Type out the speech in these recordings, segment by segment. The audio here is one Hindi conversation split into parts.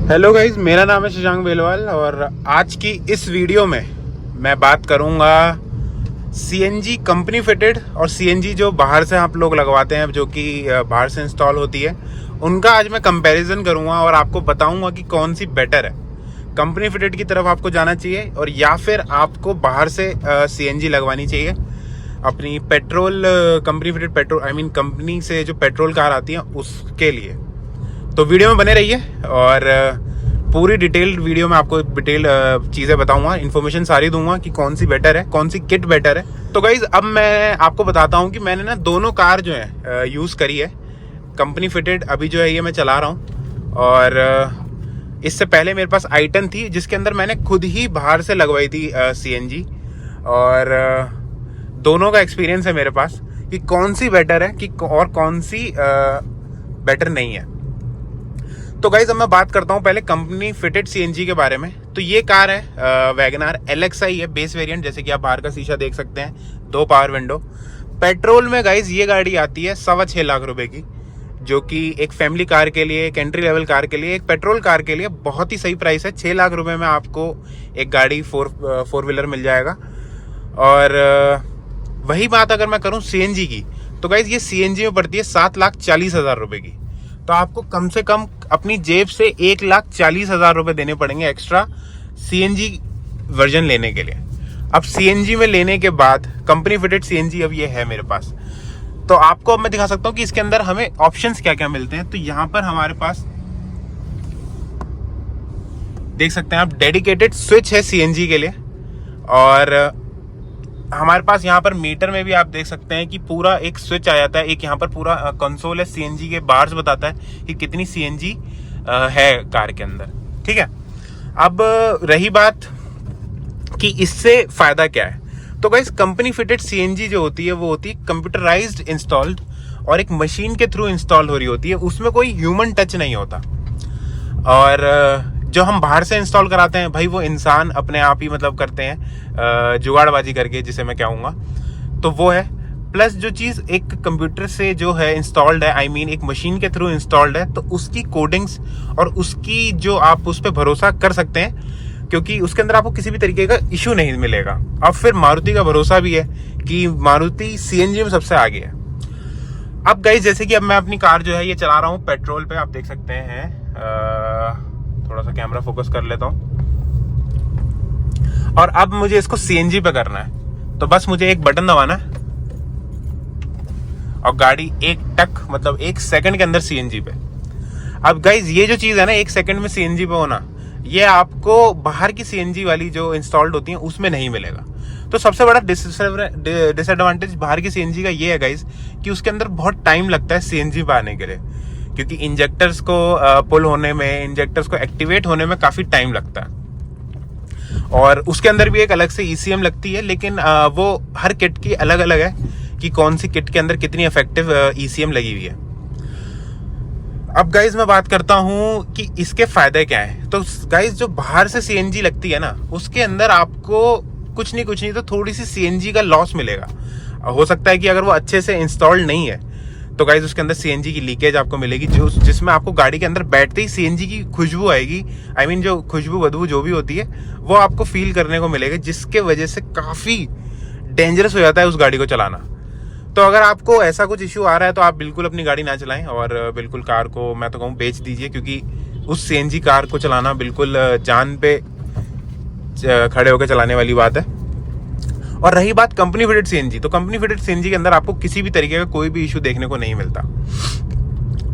हेलो गाइज, मेरा नाम है शशांक बेलवाल और आज की इस वीडियो में मैं बात करूंगा सीएनजी कंपनी फिटेड और सीएनजी जो बाहर से आप लोग लगवाते हैं, जो कि बाहर से इंस्टॉल होती है, उनका आज मैं कंपैरिजन करूंगा और आपको बताऊंगा कि कौन सी बेटर है। कंपनी फिटेड की तरफ आपको जाना चाहिए और या फिर आपको बाहर से सीएनजी लगवानी चाहिए अपनी petrol company fitted petrol company से जो पेट्रोल कार आती है उसके लिए। तो वीडियो में बने रहिए और पूरी डिटेल्ड वीडियो में आपको डिटेल चीज़ें बताऊंगा, इन्फॉर्मेशन सारी दूंगा कि कौन सी बेटर है, कौन सी किट बेटर है। तो गाइज अब मैं आपको बताता हूं कि मैंने ना दोनों कार जो है यूज़ करी है। कंपनी फिटेड अभी जो है ये मैं चला रहा हूं और इससे पहले मेरे पास i10 थी जिसके अंदर मैंने खुद ही बाहर से लगवाई थी सीएनजी। और दोनों का एक्सपीरियंस है मेरे पास कि कौन सी बेटर है कि और कौन सी बेटर नहीं है। तो गाइज अब मैं बात करता हूँ पहले कंपनी फिटेड सीएनजी के बारे में। तो ये कार है वैगनार LXi है, बेस वेरिएंट, जैसे कि आप बाहर का शीशा देख सकते हैं, 2 पावर विंडो। पेट्रोल में गाइज ये गाड़ी आती है 6.25 लाख रुपए की, जो कि एक फैमिली कार के लिए, एक एंट्री लेवल कार के लिए, एक पेट्रोल कार के लिए बहुत ही सही प्राइस है। 6 लाख रुपए में आपको एक गाड़ी फोर व्हीलर मिल जाएगा। और वही बात अगर मैं करूँ सीएनजी की, तो गाइज ये सीएनजी में पड़ती है 7,40,000 रुपए की। तो आपको कम से कम अपनी जेब से 1,40,000 रुपए देने पड़ेंगे एक्स्ट्रा सीएनजी वर्जन लेने के लिए। अब सीएनजी में लेने के बाद कंपनी फिटेड सीएनजी अब ये है मेरे पास। तो आपको अब मैं दिखा सकता हूँ कि इसके अंदर हमें ऑप्शंस क्या क्या मिलते हैं। तो यहाँ पर हमारे पास देख सकते हैं आप, डेडिकेटेड स्विच है सीएनजी के लिए। और हमारे पास यहाँ पर मीटर में भी आप देख सकते हैं कि पूरा एक स्विच आ जाता है। एक यहाँ पर पूरा कंसोल है, सीएनजी के बार्स बताता है कि कितनी सीएनजी है कार के अंदर। ठीक है, अब रही बात कि इससे फायदा क्या है। तो गाइस कंपनी फिटेड सीएनजी जो होती है वो होती है कंप्यूटराइज्ड इंस्टॉल्ड और एक मशीन के थ्रू इंस्टॉल हो रही होती है, उसमें कोई ह्यूमन टच नहीं होता। और जो हम बाहर से इंस्टॉल कराते हैं भाई, वो इंसान अपने आप ही मतलब करते हैं जुगाड़बाजी करके, जिसे मैं कहूँगा। तो वो है, प्लस जो चीज़ एक कंप्यूटर से जो है इंस्टॉल्ड है, एक मशीन के थ्रू इंस्टॉल्ड है, तो उसकी कोडिंग्स और उसकी जो आप उस पर भरोसा कर सकते हैं, क्योंकि उसके अंदर आपको किसी भी तरीके का इशू नहीं मिलेगा। अब फिर मारुति का भरोसा भी है कि मारुति सीएनजी में सबसे आगे है। अब गाइस जैसे कि अब मैं अपनी कार जो है ये चला रहा हूँ पेट्रोल पे, आप देख सकते हैं। थोड़ा सा कैमरा फोकस कर लेता हूँ। और अब मुझे इसको सीएनजी पे करना है, तो बस मुझे एक बटन दबाना है और गाड़ी मतलब 1 सेकंड के अंदर सीएनजी पे। अब गाइज ये जो चीज है ना, 1 सेकंड में सीएनजी पे होना, ये आपको बाहर की सीएनजी वाली जो इंस्टॉल्ड होती है उसमें नहीं मिलेगा। तो सबसे बड़ा डिसएडवांटेज बाहर की सीएनजी का ये है गाइज कि उसके अंदर बहुत टाइम लगता है सीएनजी पे आने के लिए, क्योंकि इंजेक्टर्स को पुल होने में, इंजेक्टर्स को एक्टिवेट होने में काफी टाइम लगता है। और उसके अंदर भी एक अलग से ईसीएम लगती है, लेकिन वो हर किट की अलग अलग है कि कौन सी किट के अंदर कितनी इफेक्टिव ईसीएम लगी हुई है। अब गाइज मैं बात करता हूं कि इसके फायदे क्या हैं। तो गाइज जो बाहर से सीएनजी लगती है ना, उसके अंदर आपको कुछ नहीं तो थोड़ी सी सीएनजी का लॉस मिलेगा। हो सकता है कि अगर वो अच्छे से इंस्टॉल्ड नहीं है तो गाइज उसके अंदर सीएनजी की लीकेज आपको मिलेगी, जिसमें आपको गाड़ी के अंदर बैठते ही सीएनजी की खुशबू आएगी। जो खुशबू बदबू जो भी होती है वो आपको फील करने को मिलेगा, जिसके वजह से काफी डेंजरस हो जाता है उस गाड़ी को चलाना। तो अगर आपको ऐसा कुछ इश्यू आ रहा है तो आप बिल्कुल अपनी गाड़ी ना चलाएं और बिल्कुल कार को मैं तो कहूँ बेच दीजिए, क्योंकि उस सीएनजी कार को चलाना बिल्कुल जान पे खड़े होकर चलाने वाली बात है। और रही बात कंपनी फिटेड सीएनजी, तो कंपनी फिटेड सीएनजी के अंदर आपको किसी भी तरीके का कोई भी इशू देखने को नहीं मिलता।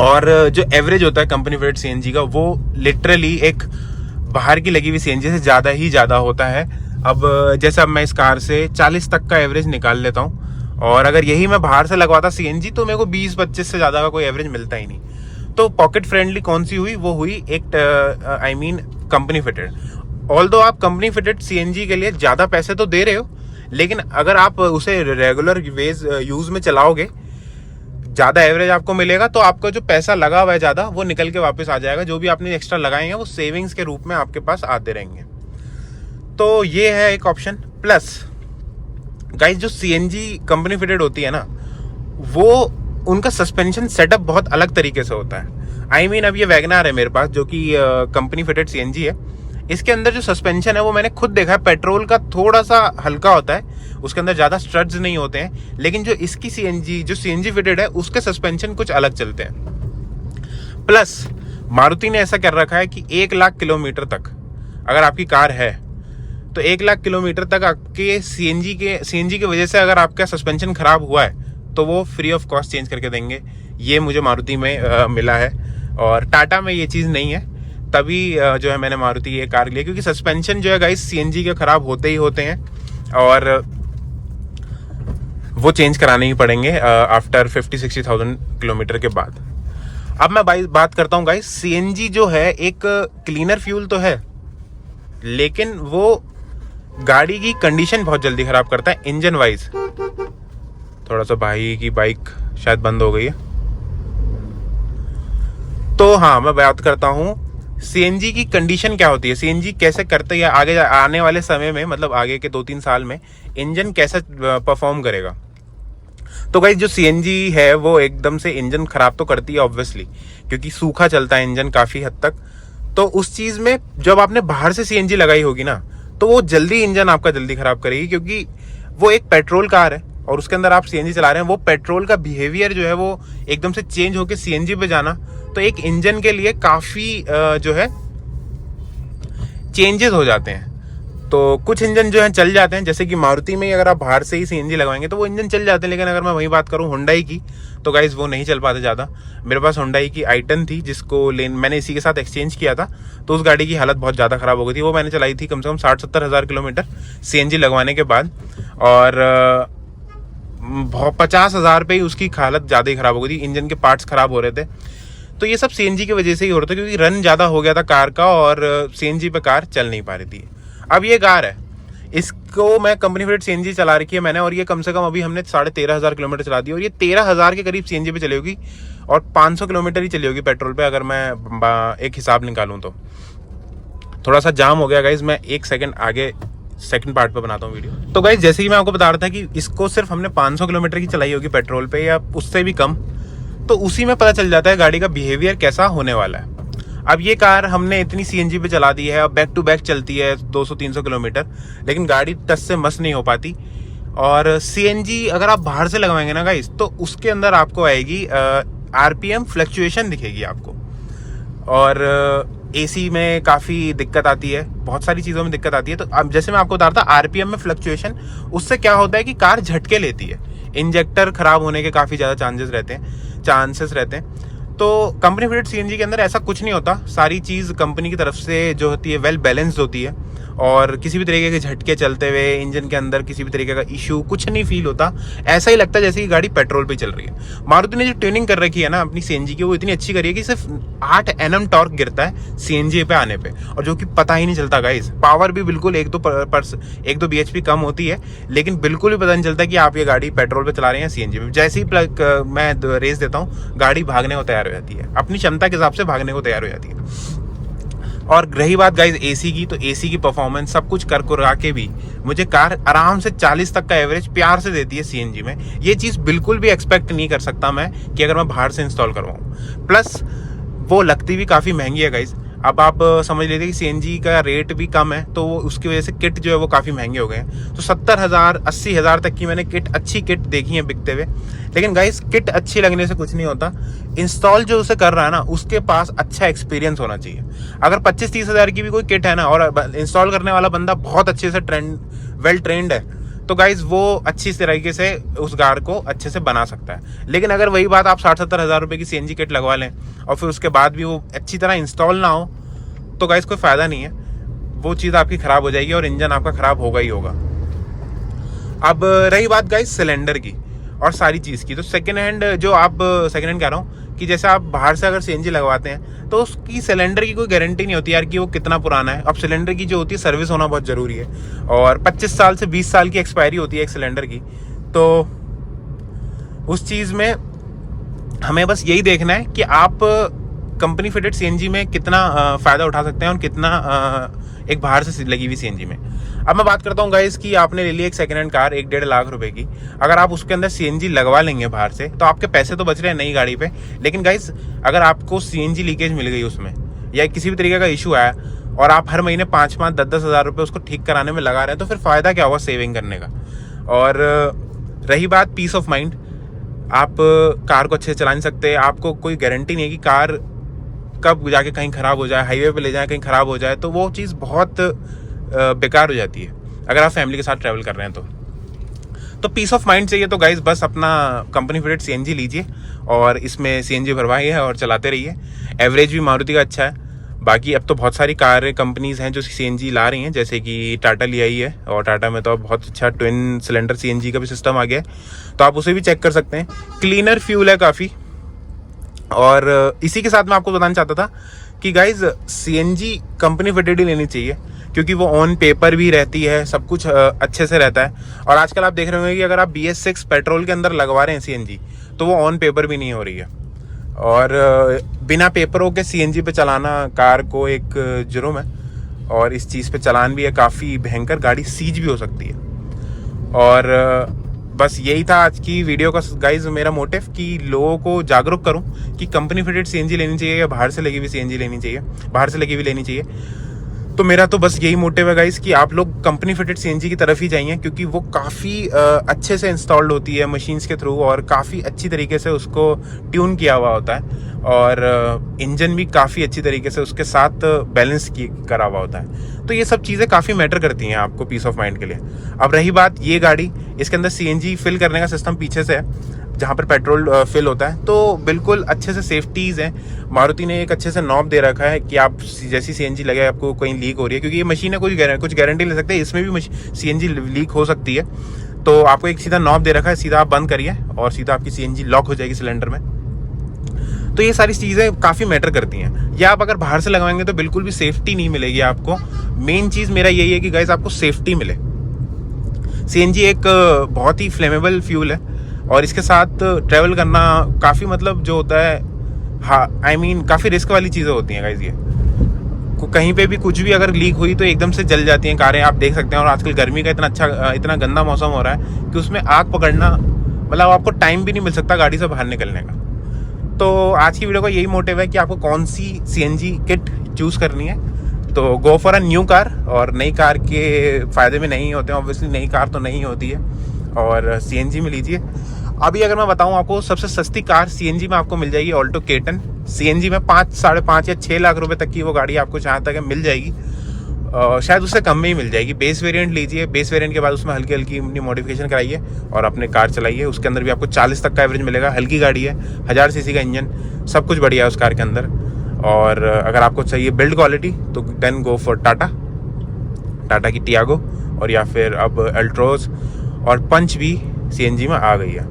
और जो एवरेज होता है कंपनी फिटेड सीएनजी का, वो लिटरली एक बाहर की लगी हुई सीएनजी से ज़्यादा होता है। अब जैसे अब मैं इस कार से 40 तक का एवरेज निकाल लेता हूँ, और अगर यही मैं बाहर से लगवाता सीएनजी तो मेरे को 20-25 से ज़्यादा का कोई एवरेज मिलता ही नहीं। तो पॉकेट फ्रेंडली कौन सी हुई, वो हुई एक कंपनी फिटेड। ऑल्दो आप कंपनी फिटेड सीएनजी के लिए ज़्यादा पैसे तो दे रहे हो, लेकिन अगर आप उसे रेगुलर यूज में चलाओगे, ज़्यादा एवरेज आपको मिलेगा। तो आपका जो पैसा लगा हुआ है ज़्यादा, वो निकल के वापस आ जाएगा। जो भी आपने एक्स्ट्रा लगाए हैं वो सेविंग्स के रूप में आपके पास आते रहेंगे। तो ये है एक ऑप्शन। प्लस गाइस जो सीएनजी कंपनी फिटेड होती है ना, वो उनका सस्पेंशन सेटअप बहुत अलग तरीके से होता है। I mean, अब ये वैगनार है मेरे पास जो कि कंपनी फिटेड सीएनजी है। इसके अंदर जो सस्पेंशन है वो मैंने खुद देखा है, पेट्रोल का थोड़ा सा हल्का होता है, उसके अंदर ज़्यादा स्ट्रट्स नहीं होते हैं, लेकिन जो इसकी सीएनजी जो सीएनजी फिटेड है उसके सस्पेंशन कुछ अलग चलते हैं। प्लस मारुति ने ऐसा कर रखा है कि 1 लाख किलोमीटर तक अगर आपकी कार है तो 1 लाख किलोमीटर तक आपके सीएनजी की वजह से अगर आपका सस्पेंशन खराब हुआ है तो वो फ्री ऑफ कॉस्ट चेंज करके देंगे। ये मुझे मारुति में मिला है और टाटा में ये चीज़ नहीं है, तभी जो है मैंने मारुति ये कार लिया, क्योंकि सस्पेंशन जो है गाइस सीएनजी के खराब होते ही होते हैं और वो चेंज कराने ही पड़ेंगे आफ्टर 50-60,000 किलोमीटर के बाद। अब मैं बात करता हूँ गाइस, सीएनजी जो है एक क्लीनर फ्यूल तो है, लेकिन वो गाड़ी की कंडीशन बहुत जल्दी खराब करता है इंजन वाइज। थोड़ा सा भाई की बाइक शायद बंद हो गई है, तो हाँ मैं बात करता हूँ सीएनजी की कंडीशन क्या होती है, सीएनजी कैसे करते हैं आगे आने वाले समय में, मतलब आगे के 2-3 साल में इंजन कैसा परफॉर्म करेगा। तो गाइस जो सीएनजी है वो एकदम से इंजन खराब तो करती है ऑब्वियसली, क्योंकि सूखा चलता है इंजन काफ़ी हद तक। तो उस चीज़ में जब आपने बाहर से सीएनजी लगाई होगी ना तो वो जल्दी इंजन आपका जल्दी खराब करेगी, क्योंकि वो एक पेट्रोल कार है और उसके अंदर आप सीएनजी चला रहे हैं। वो पेट्रोल का बिहेवियर जो है वो एकदम से चेंज होकर सीएनजी पे जाना तो एक इंजन के लिए काफ़ी जो है चेंजेस हो जाते हैं। तो कुछ इंजन जो है चल जाते हैं, जैसे कि मारुति में अगर आप बाहर से ही सीएनजी लगवाएंगे तो वो इंजन चल जाते हैं, लेकिन अगर मैं वही बात करूँ हुंडई की तो गाइस वो नहीं चल पाते ज़्यादा। मेरे पास हुंडई की i10 थी जिसको मैंने इसी के साथ एक्सचेंज किया था, तो उस गाड़ी की हालत बहुत ज़्यादा ख़राब हो गई थी। वो मैंने चलाई थी कम से कम 60-70 हज़ार किलोमीटर सीएनजी लगवाने के बाद, और 50,000 पे ही उसकी हालत ज़्यादा ही ख़राब हो गई थी, इंजन के पार्ट्स ख़राब हो रहे थे। तो ये सब सीएनजी की वजह से ही हो रहा था, क्योंकि रन ज़्यादा हो गया था कार का और सीएनजी पे कार चल नहीं पा रही थी। अब ये कार है, इसको मैं कंपनी फिटेड सीएनजी चला रखी है मैंने, और ये कम से कम अभी हमने 13,500 किलोमीटर चला दी, और ये 13,000 के करीब सीएनजी पे चली होगी और 500 किलोमीटर ही चली होगी पेट्रोल पे, अगर मैं एक हिसाब निकालूं तो। थोड़ा सा जाम हो गया गाइज, मैं 1 सेकंड आगे सेकंड पार्ट पे बनाता हूँ वीडियो। तो गाइज जैसे कि मैं आपको बता रहा था कि इसको सिर्फ हमने 500 किलोमीटर की चलाई होगी पेट्रोल पे या उससे भी कम, तो उसी में पता चल जाता है गाड़ी का बिहेवियर कैसा होने वाला है। अब ये कार हमने इतनी सीएनजी पे चला दी है, अब बैक टू बैक चलती है 200-300 किलोमीटर, लेकिन गाड़ी टस से मस नहीं हो पाती। और सीएनजी अगर आप बाहर से लगवाएंगे ना गाइस तो उसके अंदर आपको आएगी आरपीएम फ्लक्चुएशन दिखेगी आपको, और एसी में काफ़ी दिक्कत आती है, बहुत सारी चीज़ों में दिक्कत आती है। तो अब जैसे मैं आपको बता रहा था आरपीएम में फ्लक्चुएशन, उससे क्या होता है कि कार झटके लेती है, इंजेक्टर खराब होने के काफ़ी ज़्यादा चांसेस रहते हैं। तो कंपनी फिटेड सीएनजी के अंदर ऐसा कुछ नहीं होता, सारी चीज़ कंपनी की तरफ से जो होती है वेल बैलेंस्ड होती है, और किसी भी तरीके के झटके चलते हुए इंजन के अंदर किसी भी तरीके का इशू कुछ नहीं फील होता। ऐसा ही लगता है जैसे कि गाड़ी पेट्रोल पे चल रही है। मारुति ने जो ट्यूनिंग कर रखी है ना अपनी सीएनजी की, वो इतनी अच्छी करी है कि सिर्फ 8 Nm टॉर्क गिरता है सीएनजी पे आने पे, और जो कि पता ही नहीं चलता गाइस। पावर भी बिल्कुल 1-2 bhp कम होती है, लेकिन बिल्कुल भी पता नहीं चलता कि आप ये गाड़ी पेट्रोल पे चला रहे हैं सीएनजी में। जैसे ही मैं रेस देता हूँ गाड़ी भागने को तैयार हो जाती है, अपनी क्षमता के हिसाब से भागने को तैयार हो जाती है। और रही बात गाइज एसी की, तो एसी की परफॉर्मेंस सब कुछ कर के भी मुझे कार आराम से 40 तक का एवरेज प्यार से देती है सीएनजी में। ये चीज़ बिल्कुल भी एक्सपेक्ट नहीं कर सकता मैं कि अगर मैं बाहर से इंस्टॉल करवाऊँ। प्लस वो लगती भी काफ़ी महंगी है गाइज। अब आप समझ लीजिए कि सीएनजी का रेट भी कम है, तो उसकी वजह से किट जो है वो काफ़ी महंगे हो गए हैं। तो 70,000 80,000 तक की मैंने अच्छी किट देखी है बिकते हुए, लेकिन गाइस किट अच्छी लगने से कुछ नहीं होता। इंस्टॉल जो उसे कर रहा है ना उसके पास अच्छा एक्सपीरियंस होना चाहिए। अगर 25-30 हज़ार की भी कोई किट है ना और इंस्टॉल करने वाला बंदा बहुत अच्छे से वेल ट्रेंड है, तो गाइज वो अच्छी तरीके से उस कार को अच्छे से बना सकता है। लेकिन अगर वही बात आप 60-70 हज़ार रुपये की सीएनजी किट लगवा लें और फिर उसके बाद भी वो अच्छी तरह इंस्टॉल ना हो, तो गाइज कोई फ़ायदा नहीं है, वो चीज़ आपकी ख़राब हो जाएगी और इंजन आपका ख़राब होगा ही होगा। अब रही बात गाइज सिलेंडर की और सारी चीज़ की, तो सेकेंड हैंड कह रहा हूँ कि जैसे आप बाहर से अगर सीएनजी लगवाते हैं तो उसकी सिलेंडर की कोई गारंटी नहीं होती यार कि वो कितना पुराना है। अब सिलेंडर की जो होती है सर्विस होना बहुत ज़रूरी है, और 25 साल से 20 साल की एक्सपायरी होती है एक सिलेंडर की। तो उस चीज़ में हमें बस यही देखना है कि आप कंपनी फिटेड सीएनजी में कितना फ़ायदा उठा सकते हैं और कितना एक बाहर से लगी हुई सीएनजी में। अब मैं बात करता हूँ गाइस कि आपने ले ली एक सेकंड हैंड कार 1-1.5 लाख रुपए की, अगर आप उसके अंदर सीएनजी लगवा लेंगे बाहर से तो आपके पैसे तो बच रहे हैं नई गाड़ी पे, लेकिन गाइस अगर आपको सीएनजी लीकेज मिल गई उसमें या किसी भी तरीके का इशू आया और आप हर महीने 5-5, 10-10 हज़ार रुपये उसको ठीक कराने में लगा रहे हैं, तो फिर फ़ायदा क्या होगा सेविंग करने का। और रही बात पीस ऑफ माइंड, आप कार को अच्छे से चला नहीं सकते, आपको कोई गारंटी नहीं है कि कार कब जाके कहीं ख़राब हो जाए, हाईवे पे ले जाए कहीं ख़राब हो जाए, तो वो चीज़ बहुत बेकार हो जाती है अगर आप फैमिली के साथ ट्रैवल कर रहे हैं तो पीस ऑफ माइंड चाहिए तो गाइस बस अपना कंपनी फिटेड सीएनजी लीजिए और इसमें सीएनजी भरवाइए और चलाते रहिए। एवरेज भी मारुति का अच्छा है। बाकी अब तो बहुत सारी कार कंपनीज़ हैं जो सीएनजी ला रही हैं, जैसे कि टाटा ले आई है, और टाटा में तो अब बहुत अच्छा ट्विन सिलेंडर सीएनजी का भी सिस्टम आ गया है, तो आप उसे भी चेक कर सकते हैं। क्लीनर फ्यूल है काफ़ी। और इसी के साथ मैं आपको बताना चाहता था कि गाइज सीएनजी कंपनी फिटेड ही लेनी चाहिए, क्योंकि वो ऑन पेपर भी रहती है, सब कुछ अच्छे से रहता है। और आजकल आप देख रहे होंगे कि अगर आप BS6 पेट्रोल के अंदर लगवा रहे हैं सीएनजी तो वो ऑन पेपर भी नहीं हो रही है। और बिना पेपरों के सीएनजी पे चलाना कार को एक जुर्म है, और इस चीज़ पे चालान भी है काफ़ी भयंकर, गाड़ी सीज भी हो सकती है। और बस यही था आज की वीडियो का गाइज मेरा मोटिव, कि लोगों को जागरूक करूं कि कंपनी फिटेड सीएनजी लेनी चाहिए या बाहर से लगी हुई सीएनजी लेनी चाहिए, बाहर से लगी हुई लेनी चाहिए। तो मेरा तो बस यही मोटिव है गाइस कि आप लोग कंपनी फिटेड सीएनजी की तरफ ही जाइए, क्योंकि वो काफ़ी अच्छे से इंस्टॉल्ड होती है मशीन्स के थ्रू, और काफ़ी अच्छी तरीके से उसको ट्यून किया हुआ होता है, और इंजन भी काफ़ी अच्छी तरीके से उसके साथ बैलेंस करा हुआ होता है। तो ये सब चीज़ें काफ़ी मैटर करती हैं आपको पीस ऑफ माइंड के लिए। अब रही बात ये गाड़ी, इसके अंदर सीएनजी फिल करने का सिस्टम पीछे से है जहाँ पर पेट्रोल फिल होता है, तो बिल्कुल अच्छे से सेफ्टीज़ हैं। मारुति ने एक अच्छे से नॉब दे रखा है कि आप जैसी सीएनजी लगे आपको कहीं लीक हो रही है, क्योंकि ये मशीन है, कुछ गारंटी ले सकते हैं, इसमें भी सीएनजी लीक हो सकती है। तो आपको एक सीधा नॉब दे रखा है, सीधा आप बंद करिए और सीधा आपकी सीएनजी लॉक हो जाएगी सिलेंडर में। तो ये सारी चीज़ें काफ़ी मैटर करती हैं। या आप अगर बाहर से लगवाएंगे तो बिल्कुल भी सेफ्टी नहीं मिलेगी आपको। मेन चीज़ मेरा यही है कि गाइस आपको सेफ्टी मिले। सीएनजी एक बहुत ही फ्लेमेबल फ्यूल है, और इसके साथ ट्रैवल करना काफ़ी मतलब जो होता है, हाँ काफ़ी रिस्क वाली चीज़ें होती हैं गाइस। ये कहीं पे भी कुछ भी अगर लीक हुई तो एकदम से जल जाती हैं कारें, आप देख सकते हैं। और आजकल गर्मी का इतना गंदा मौसम हो रहा है कि उसमें आग पकड़ना मतलब आपको टाइम भी नहीं मिल सकता गाड़ी से बाहर निकलने का। तो आज की वीडियो का यही मोटिव है कि आपको कौन सी सीएनजी किट चूज़ करनी है, तो go for a new car. और नई कार के फ़ायदे में नहीं होते हैं ऑब्वियसली, नई कार तो नहीं होती है, और सीएनजी में लीजिए। अभी अगर मैं बताऊं आपको, सबसे सस्ती कार सीएनजी में आपको मिल जाएगी ऑल्टो K10। सीएनजी में 5, 5.5 या 6 लाख रुपए तक की वो गाड़ी आपको जहाँ तक मिल जाएगी, शायद उससे कम में ही मिल जाएगी। बेस वेरिएंट लीजिए, बेस वेरिएंट के बाद उसमें हल्की हल्की अपनी मॉडिफिकेशन कराइए और अपने कार चलाइए। उसके अंदर भी आपको 40 तक का एवरेज मिलेगा। हल्की गाड़ी है, 1000 सीसी का इंजन, सब कुछ बढ़िया है उस कार के अंदर। और अगर आपको चाहिए बिल्ड क्वालिटी तो देन गो फॉर टाटा की टियागो, और या फिर अब अल्ट्रोज और पंच भी सीएनजी में आ गई है।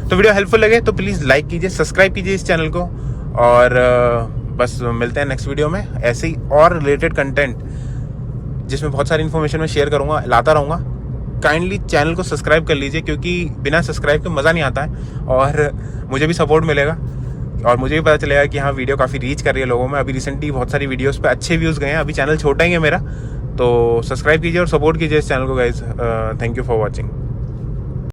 तो वीडियो हेल्पफुल लगे तो प्लीज़ लाइक कीजिए, सब्सक्राइब कीजिए इस चैनल को, और बस मिलते हैं नेक्स्ट वीडियो में ऐसे ही और रिलेटेड कंटेंट जिसमें बहुत सारी इन्फॉर्मेशन मैं शेयर करूँगा, लाता रहूँगा। काइंडली चैनल को सब्सक्राइब कर लीजिए, क्योंकि बिना सब्सक्राइब के मज़ा नहीं आता है, और मुझे भी सपोर्ट मिलेगा और मुझे भी पता चलेगा कि हाँ वीडियो काफ़ी रीच कर रही है लोगों में। अभी रिसेंटली बहुत सारी वीडियोज़ पे अच्छे व्यूज़ गए हैं। अभी चैनल छोटा ही है मेरा, तो सब्सक्राइब कीजिए और सपोर्ट कीजिए इस चैनल को guys. Thank you for watching.